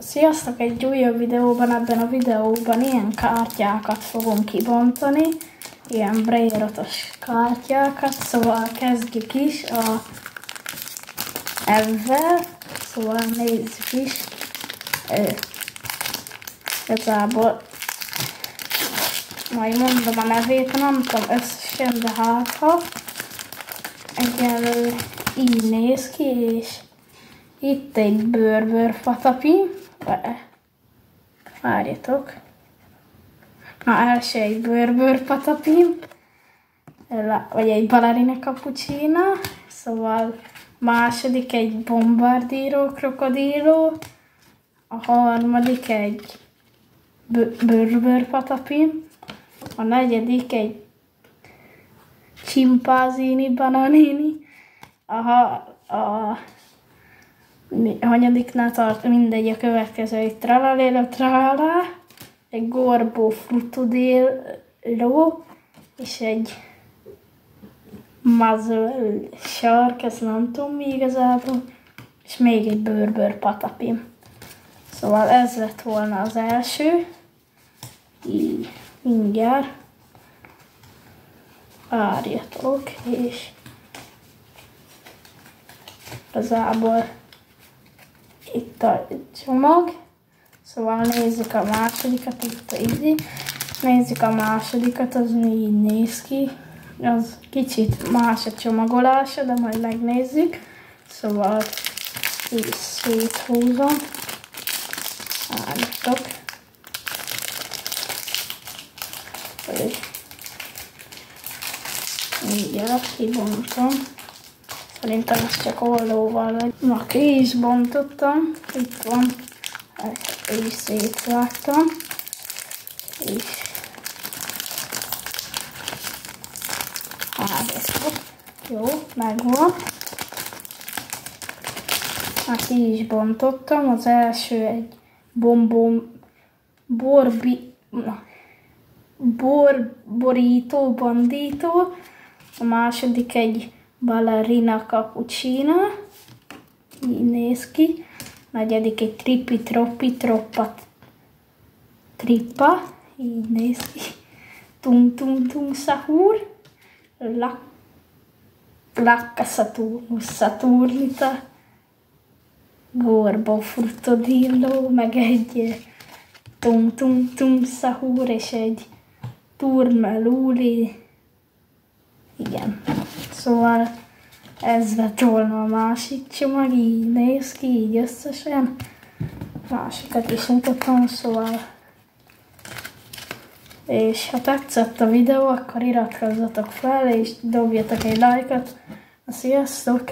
Sziasztok! Egy újabb videóban, ebben a videóban ilyen kártyákat fogunk kibontani, ilyen braillerotos kártyákat, szóval kezdjük is ezzel, szóval nézzük is, igazából majd mondom a nevét, nem tudom összesen, de ha egyelőre így néz ki, és itt egy bőrbőrpatapim. Várjatok. Na, első egy bőrbőrpatapim, vagy egy ballerina cappuccino, szóval második egy bombardíró krokodiló, a harmadik egy bőrbőrpatapim, a negyedik egy csimpázini bananini, a hanyadiknál tart, mindegy, a következő egy tralaléla tralala, egy gorbo frutodéló, és egy muzzle shark, ezt nem tudom mi igazából, és még egy bőrbőrpatapim. Szóval ez lett volna az első. Így, mindjárt. Várjatok, és igazából itt a csomag, szóval nézzük a másodikat, itt így. Nézzük a másodikat, az így néz ki. Az kicsit más a csomagolása, de majd megnézzük. Szóval így széthúzom. Várjatok. Mindjárt kibontom. Szerintem ezt csak ollóval vagy. Na, ki is bontottam. Itt van. Így szétvágtam. És hárgatok. Jó, megvan. Hát ki is bontottam. Az első egy borborító bandító. A második egy ballerina cappuccino, így néz ki. A negyedik egy trippi troppi troppa trippa, így néz ki. Tung tung tung sahur, lacca saturnita, gorbo frutodillo, meg egy tung tung tung sahur, és egy turmeluli. Igen, szóval ez lett volna a másik csomag, így néz ki, így összesen. Másikat is mutatom, szóval. És ha tetszett a videó, akkor iratkozzatok fel, és dobjatok egy lájkot. Sziasztok!